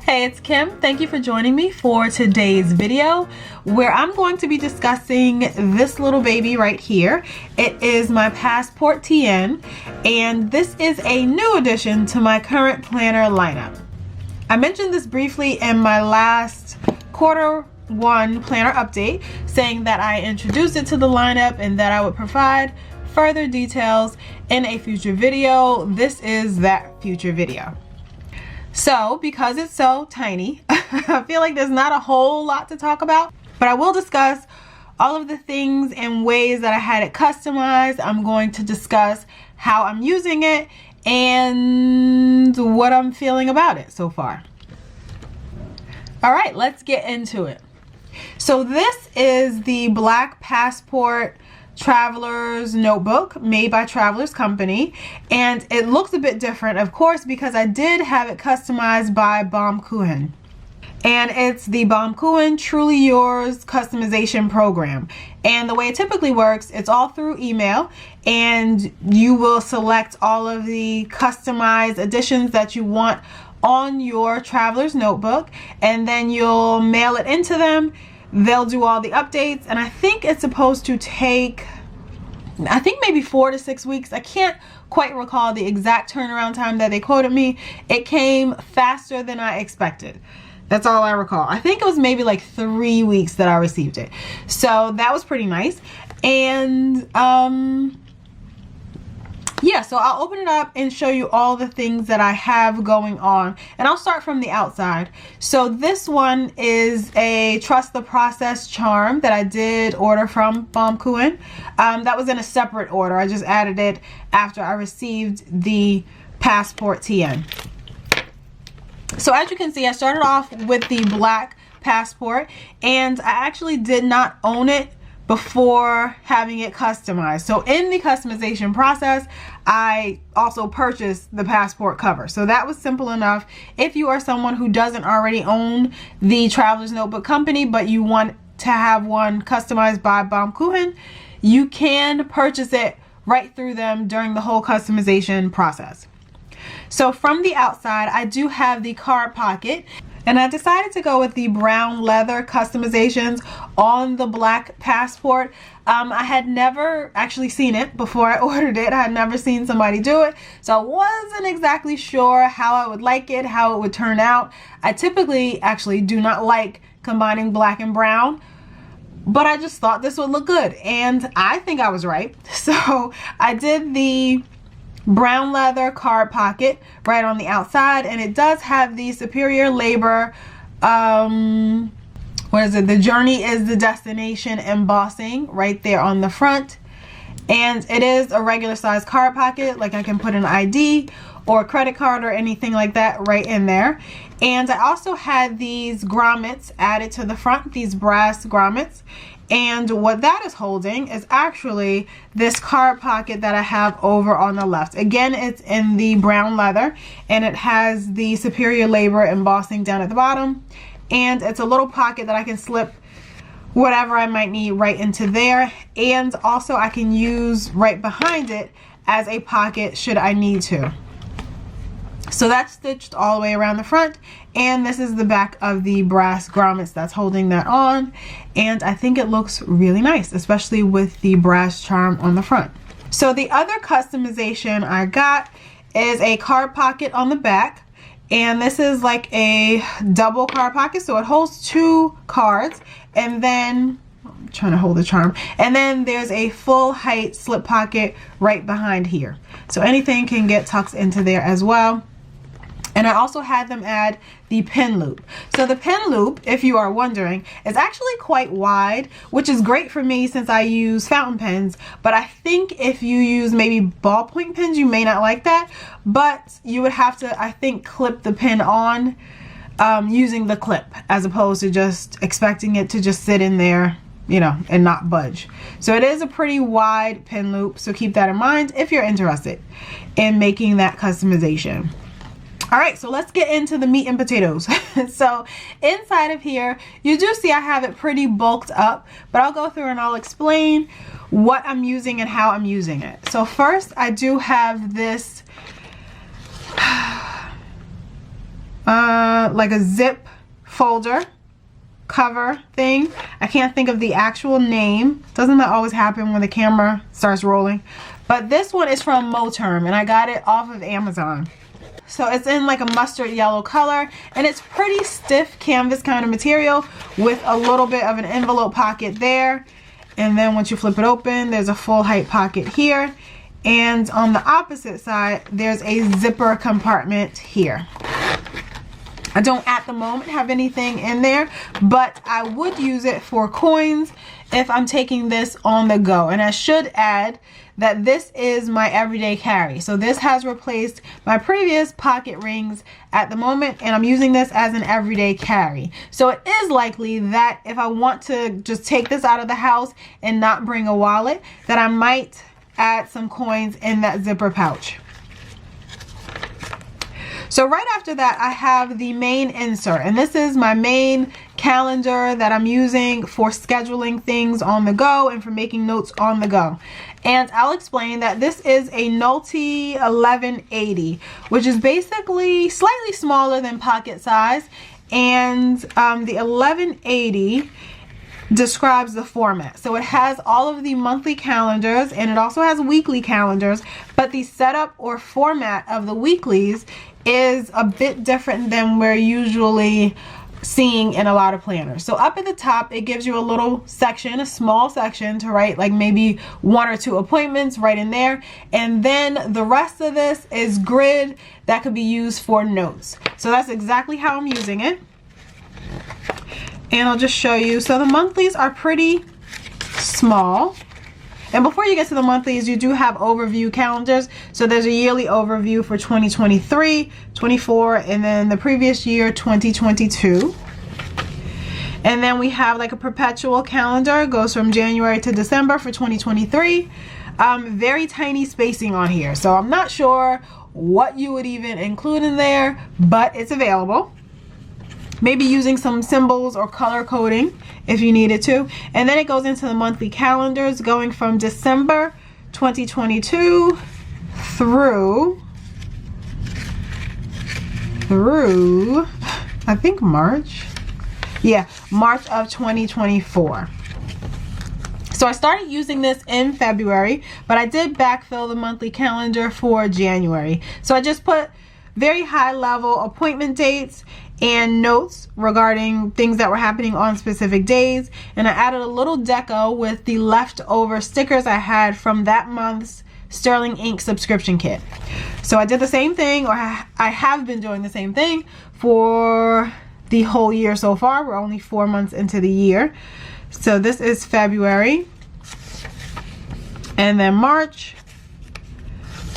Hey, it's Kim. Thank you for joining me for today's video where I'm going to be discussing this little baby right here. It is my Passport TN, and this is a new addition to my current planner lineup. I mentioned this briefly in my last Q1 planner update, saying that I introduced it to the lineup and that I would provide further details in a future video. This is that future video. So, because it's so tiny, I feel like there's not a whole lot to talk about, but I will discuss all of the things and ways that I had it customized. I'm going to discuss how I'm using it and what I'm feeling about it so far. All right, let's get into it. So this is the Black Passport Traveler's Notebook made by Traveler's Company, and it looks a bit different, of course, because I did have it customized by Baumkuchen, and it's the Baumkuchen Truly Yours customization program. And the way it typically works, it's all through email, and you will select all of the customized additions that you want on your Traveler's Notebook, and then you'll mail it into them. They'll do all the updates, and I think it's supposed to take, I think maybe 4 to 6 weeks. I can't quite recall the exact turnaround time that they quoted me. It came faster than I expected. That's all I recall. I think it was maybe like 3 weeks that I received it. So that was pretty nice. And yeah, so I'll open it up and show you all the things that I have going on, and I'll start from the outside. So this one is a Trust the Process charm that I did order from Baumkuchen. That was in a separate order. I just added it after I received the Passport TN. So as you can see, I started off with the Black Passport, and I actually did not own it before having it customized. So in the customization process, I also purchased the Passport cover. So that was simple enough. If you are someone who doesn't already own the Traveler's Notebook company, but you want to have one customized by Baumkuchen, you can purchase it right through them during the whole customization process. So from the outside, I do have the card pocket, and I decided to go with the brown leather customizations on the Black Passport. I had never actually seen it before I ordered it. I had never seen somebody do it, so I wasn't exactly sure how I would like it, how it would turn out. I typically actually do not like combining black and brown, but I just thought this would look good, and I think I was right. So I did the brown leather card pocket right on the outside, and it does have the Superior Labor what is it, the journey is the destination embossing right there on the front. And it is a regular size card pocket, like I can put an ID or a credit card or anything like that right in there. And I also had these grommets added to the front, these brass grommets. And what that is holding is actually this card pocket that I have over on the left. Again, it's in the brown leather, and it has the Superior Labor embossing down at the bottom. And it's a little pocket that I can slip whatever I might need right into there. And also I can use right behind it as a pocket should I need to. So that's stitched all the way around the front, and this is the back of the brass grommets that's holding that on, and I think it looks really nice, especially with the brass charm on the front. So the other customization I got is a card pocket on the back, and this is like a double card pocket, so it holds 2 cards, and then I'm trying to hold the charm, and then there's a full height slip pocket right behind here, so anything can get tucked into there as well. And I also had them add the pin loop. So the pin loop, if you are wondering, is actually quite wide, which is great for me since I use fountain pens. But I think if you use maybe ballpoint pens, you may not like that. But you would have to, I think, clip the pin on using the clip, as opposed to just expecting it to just sit in there, you know, and not budge. So it is a pretty wide pin loop, so keep that in mind if you're interested in making that customization. All right, so let's get into the meat and potatoes. So inside of here, you do see I have it pretty bulked up, but I'll go through and I'll explain what I'm using and how I'm using it. So first, I do have this like a zip folder cover thing. I can't think of the actual name. Doesn't that always happen when the camera starts rolling? But this one is from Moterm, and I got it off of Amazon. So it's in like a mustard yellow color, and it's pretty stiff canvas kind of material with a little bit of an envelope pocket there. And then once you flip it open, there's a full height pocket here. And on the opposite side, there's a zipper compartment here. I don't at the moment have anything in there, but I would use it for coins if I'm taking this on the go. And I should add that this is my everyday carry. So this has replaced my previous pocket rings at the moment, and I'm using this as an everyday carry. So it is likely that if I want to just take this out of the house and not bring a wallet, that I might add some coins in that zipper pouch. So right after that, I have the main insert, and this is my main calendar that I'm using for scheduling things on the go and for making notes on the go. And I'll explain that this is a Nolte 1180, which is basically slightly smaller than pocket size. And the 1180 describes the format. So it has all of the monthly calendars, and it also has weekly calendars, but the setup or format of the weeklies is a bit different than we're usually seeing in a lot of planners. So up at the top, it gives you a little section, a small section to write like maybe 1 or 2 appointments right in there. And then the rest of this is grid that could be used for notes. So that's exactly how I'm using it. And I'll just show you. So the monthlies are pretty small. And before you get to the monthlies, you do have overview calendars. So there's a yearly overview for 2023, 24, and then the previous year, 2022. And then we have like a perpetual calendar. It goes from January to December for 2023. Very tiny spacing on here. So I'm not sure what you would even include in there, but it's available. Maybe using some symbols or color coding if you needed to. And then it goes into the monthly calendars going from December 2022 through I think March. Yeah, March of 2024. So I started using this in February, but I did backfill the monthly calendar for January. So I just put very high level appointment dates and notes regarding things that were happening on specific days, and I added a little deco with the leftover stickers I had from that month's Sterling Ink subscription kit. So I did the same thing, or I have been doing the same thing for the whole year so far. We're only 4 months into the year. So this is February, and then March,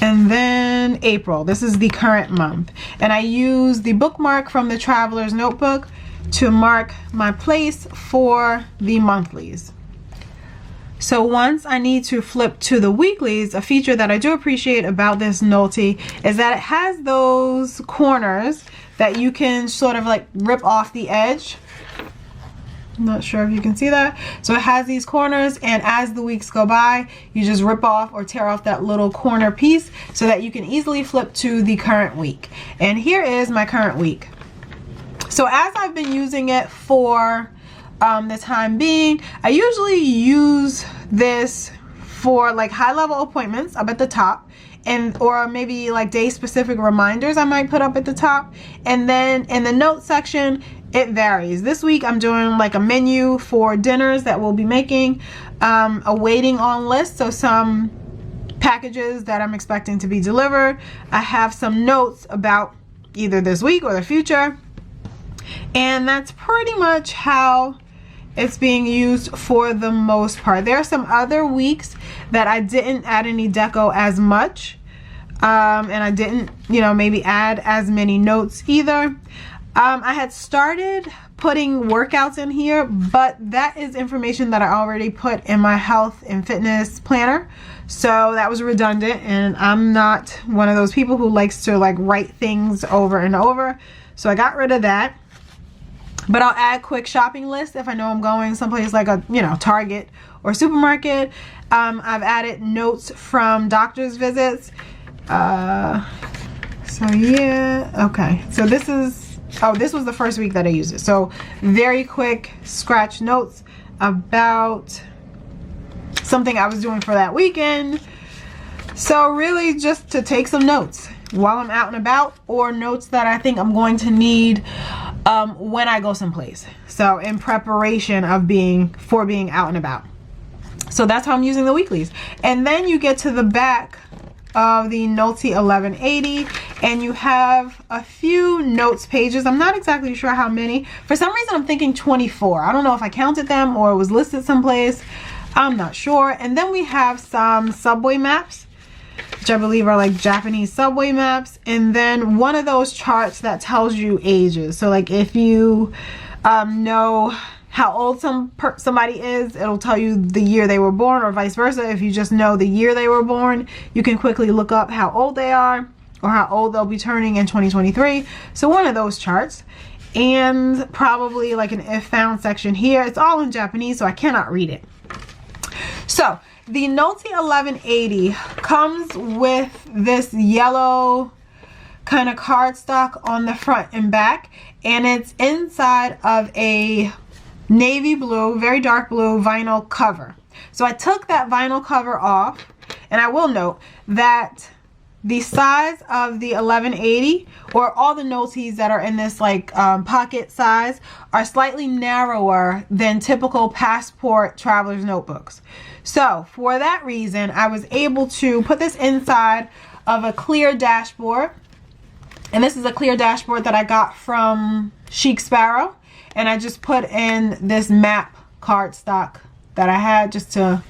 and then April. This is the current month. And I use the bookmark from the Traveler's Notebook to mark my place for the monthlies. So once I need to flip to the weeklies, a feature that I do appreciate about this Nolte is that it has those corners that you can sort of like rip off the edge. I'm not sure if you can see that. So it has these corners, and as the weeks go by, you just rip off or tear off that little corner piece so that you can easily flip to the current week. And here is my current week. So as I've been using it for the time being, I usually use this for like high level appointments up at the top, and or maybe like day specific reminders I might put up at the top. And then in the notes section, it varies. This week I'm doing like a menu for dinners that we'll be making, a waiting on list, so some packages that I'm expecting to be delivered. I have some notes about either this week or the future, and that's pretty much how it's being used for the most part. There are some other weeks that I didn't add any deco as much, and I didn't, you know, maybe add as many notes either. I had started putting workouts in here, but that is information that I already put in my health and fitness planner, so that was redundant, and I'm not one of those people who likes to like write things over and over, so I got rid of that. But I'll add quick shopping lists if I know I'm going someplace like a, you know, Target or supermarket. I've added notes from doctor's visits. So yeah, okay. So this is Oh, this was the first week that I used it. So very quick scratch notes about something I was doing for that weekend. So really just to take some notes while I'm out and about, or notes that I think I'm going to need when I go someplace. So in preparation of being out and about. So that's how I'm using the weeklies. And then you get to the back of the Nolte 1180 and you have a few notes pages. I'm not exactly sure how many. For some reason I'm thinking 24. I don't know if I counted them or it was listed someplace. I'm not sure. And then we have some subway maps, which I believe are like Japanese subway maps. And then one of those charts that tells you ages. So like if you know how old somebody is, it'll tell you the year they were born, or vice versa. If you just know the year they were born, you can quickly look up how old they are or how old they'll be turning in 2023. So one of those charts, and probably like an if found section here. It's all in Japanese, so I cannot read it. So the Nolte 1180 comes with this yellow kind of cardstock on the front and back, and it's inside of a navy blue, very dark blue vinyl cover. So I took that vinyl cover off, and I will note that the size of the 1180, or all the Noltes that are in this like pocket size, are slightly narrower than typical passport traveler's notebooks. So for that reason, I was able to put this inside of a clear dashboard. And this is a clear dashboard that I got from Chic Sparrow. And I just put in this map cardstock that I had just to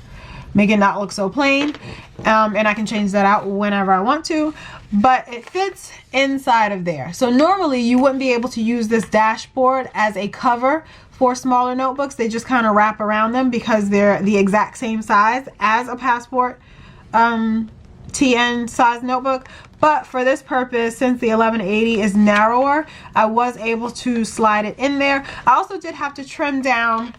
make it not look so plain. And I can change that out whenever I want to. But it fits inside of there. So normally you wouldn't be able to use this dashboard as a cover for smaller notebooks. They just kind of wrap around them because they're the exact same size as a passport TN size notebook. But for this purpose, since the 1180 is narrower, I was able to slide it in there. I also did have to trim down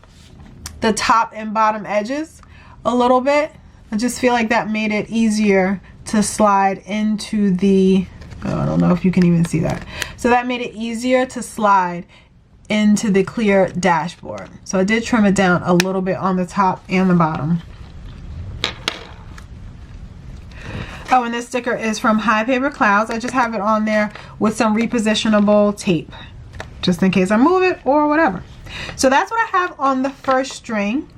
the top and bottom edges a little bit. I just feel like that made it easier to slide into the, oh, I don't know if you can even see that. So that made it easier to slide into the clear dashboard. So I did trim it down a little bit on the top and the bottom. Oh, and this sticker is from High Paper Clouds. I just have it on there with some repositionable tape, just in case I move it or whatever. So that's what I have on the first string.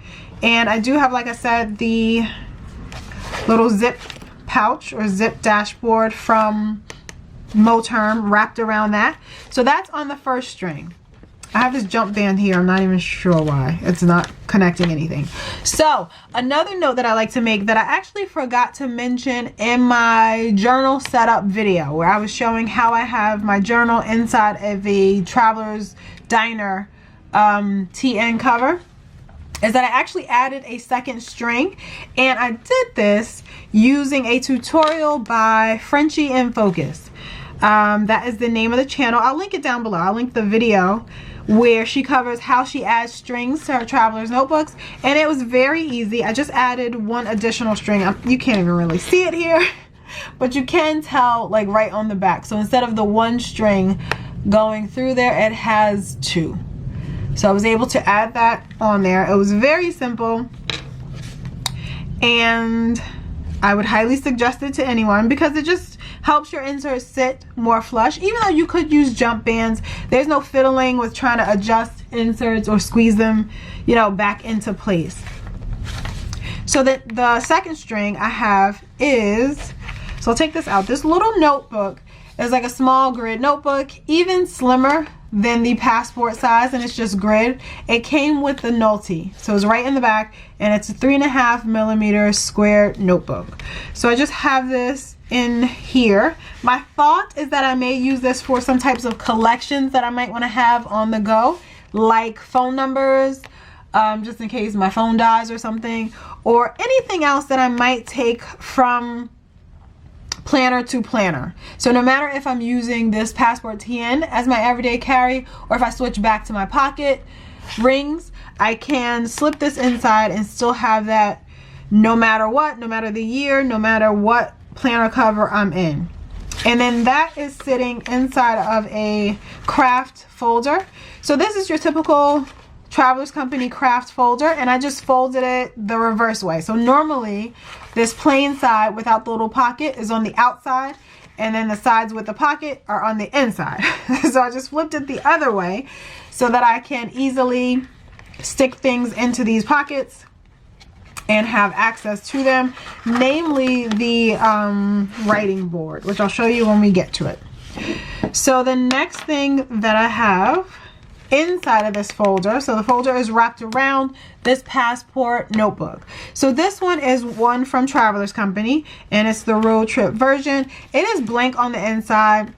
And I do have, like I said, the little zip pouch or zip dashboard from Moterm wrapped around that. So that's on the first string. I have this jump band here. I'm not even sure why. It's not connecting anything. So another note that I like to make that I actually forgot to mention in my journal setup video, where I was showing how I have my journal inside of a Traveler's Diner TN cover, is that I actually added a second string. And I did this using a tutorial by Frenchie in Focus. That is the name of the channel. I'll link it down below. I'll link the video where she covers how she adds strings to her traveler's notebooks, and it was very easy. I just added one additional string. You can't even really see it here, but you can tell like right on the back. So instead of the one string going through there, it has two. So I was able to add that on there. It was very simple, and I would highly suggest it to anyone because it just helps your inserts sit more flush. Even though you could use jump bands, there's no fiddling with trying to adjust inserts or squeeze them, you know, back into place. So the second string I have is, so I'll take this out. This little notebook is like a small grid notebook, even slimmer than the passport size, and it's just grid. It came with the Nolte, so it's right in the back, and it's a 3.5mm square notebook. So I just have this in here. My thought is that I may use this for some types of collections that I might want to have on the go, like phone numbers, just in case my phone dies or something, or anything else that I might take from planner to planner. So no matter if I'm using this Passport TN as my everyday carry, or if I switch back to my pocket rings, I can slip this inside and still have that no matter what, no matter the year, no matter what planner cover I'm in. And then that is sitting inside of a craft folder. So this is your typical Travelers Company craft folder, and I just folded it the reverse way. So normally this plain side without the little pocket is on the outside, and then the sides with the pocket are on the inside. So I just flipped it the other way so that I can easily stick things into these pockets and have access to them, namely the writing board, which I'll show you when we get to it. So the next thing that I have inside of this folder, so the folder is wrapped around this passport notebook. So this one is one from Travelers Company, and it's the road trip version. It is blank on the inside.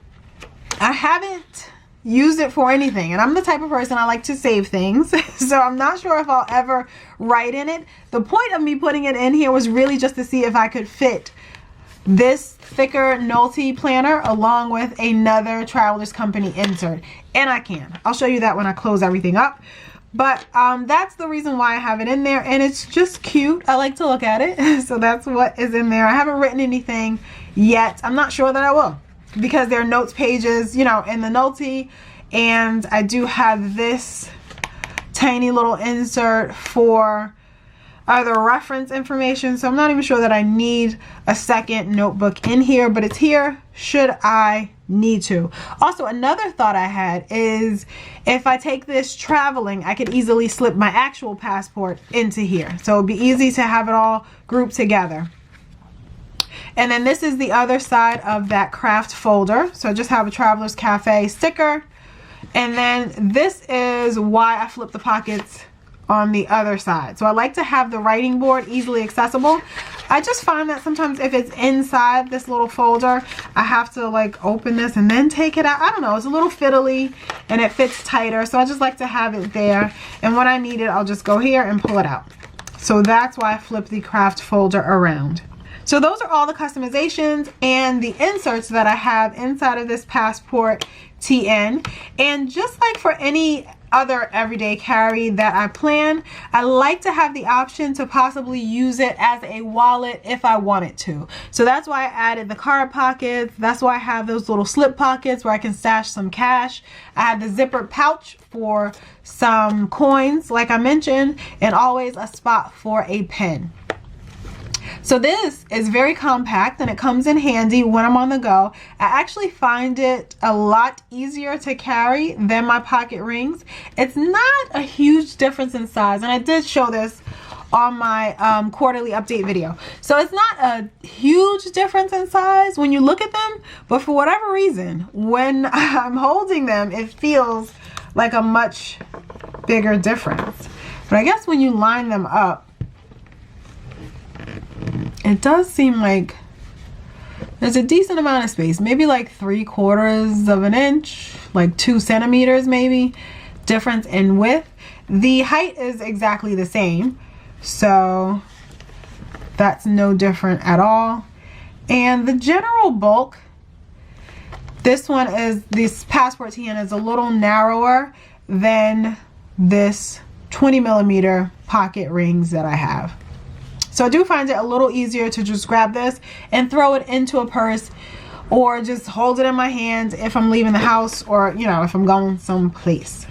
I haven't used it for anything, and I'm the type of person I like to save things, so I'm not sure if I'll ever write in it. The point of me putting it in here was really just to see if I could fit this thicker Nolte planner along with another Travelers Company insert, and I can. I'll show you that when I close everything up. But that's the reason why I have it in there, and it's just cute. I like to look at it. So that's what is in there. I haven't written anything yet. I'm not sure that I will, because there are notes pages, you know, in the Nolte, and I do have this tiny little insert for other reference information. So I'm not even sure that I need a second notebook in here, but it's here should I need to. Also, another thought I had is if I take this traveling, I could easily slip my actual passport into here. So it'd be easy to have it all grouped together. And then this is the other side of that craft folder. So I just have a Travelers Cafe sticker. And then this is why I flip the pockets on the other side. So I like to have the writing board easily accessible. I just find that sometimes if it's inside this little folder, I have to like open this and then take it out. I don't know, it's a little fiddly and it fits tighter. So I just like to have it there. And when I need it, I'll just go here and pull it out. So that's why I flip the craft folder around. So those are all the customizations and the inserts that I have inside of this Passport TN. And just like for any other everyday carry that I plan, I like to have the option to possibly use it as a wallet if I wanted to. So that's why I added the card pockets. That's why I have those little slip pockets where I can stash some cash. I have the zippered pouch for some coins like I mentioned, and always a spot for a pen. So this is very compact and it comes in handy when I'm on the go. I actually find it a lot easier to carry than my pocket rings. It's not a huge difference in size, and I did show this on my quarterly update video. So it's not a huge difference in size when you look at them, but for whatever reason, when I'm holding them, it feels like a much bigger difference. But I guess when you line them up, it does seem like there's a decent amount of space, maybe like 3/4 of an inch, like 2 centimeters maybe, difference in width. The height is exactly the same, so that's no different at all. And the general bulk, this Passport TN is a little narrower than this 20mm pocket rings that I have. So I do find it a little easier to just grab this and throw it into a purse, or just hold it in my hand if I'm leaving the house, or you know, if I'm going someplace.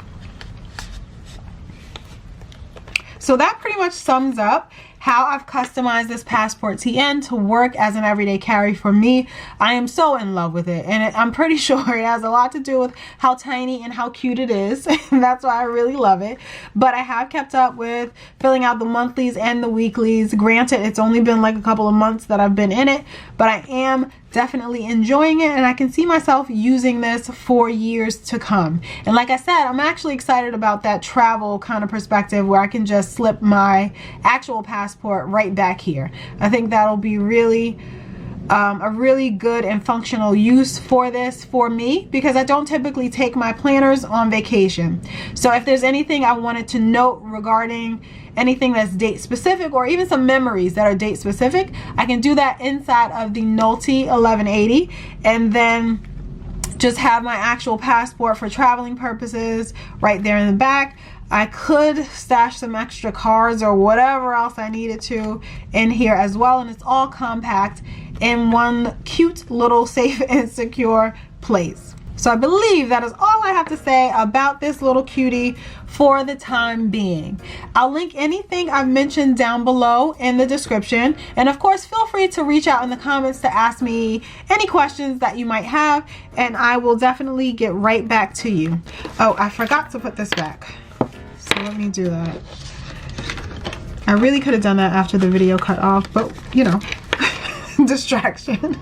So that pretty much sums up how I've customized this Passport TN to work as an everyday carry for me. I am so in love with it, and I'm pretty sure it has a lot to do with how tiny and how cute it is. And that's why I really love it. But I have kept up with filling out the monthlies and the weeklies. Granted, it's only been like a couple of months that I've been in it, but I am definitely enjoying it, and I can see myself using this for years to come. And like I said, I'm actually excited about that travel kind of perspective where I can just slip my actual passport right back here. I think that'll be really a really good and functional use for this for me, because I don't typically take my planners on vacation. So if there's anything I wanted to note regarding anything that's date specific, or even some memories that are date specific, I can do that inside of the Nolte 1180, and then just have my actual passport for traveling purposes right there in the back. I could stash some extra cards or whatever else I needed to in here as well, and it's all compact in one cute little safe and secure place. So I believe that is all I have to say about this little cutie for the time being. I'll link anything I've mentioned down below in the description. And of course, feel free to reach out in the comments to ask me any questions that you might have, and I will definitely get right back to you. Oh, I forgot to put this back. So let me do that. I really could have done that after the video cut off, but you know, distraction.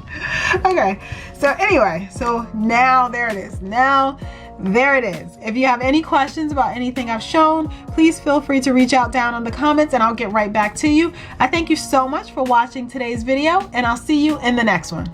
Okay, so anyway, so now there it is. Now there it is. If you have any questions about anything I've shown, please feel free to reach out down in the comments and I'll get right back to you. I thank you so much for watching today's video, and I'll see you in the next one.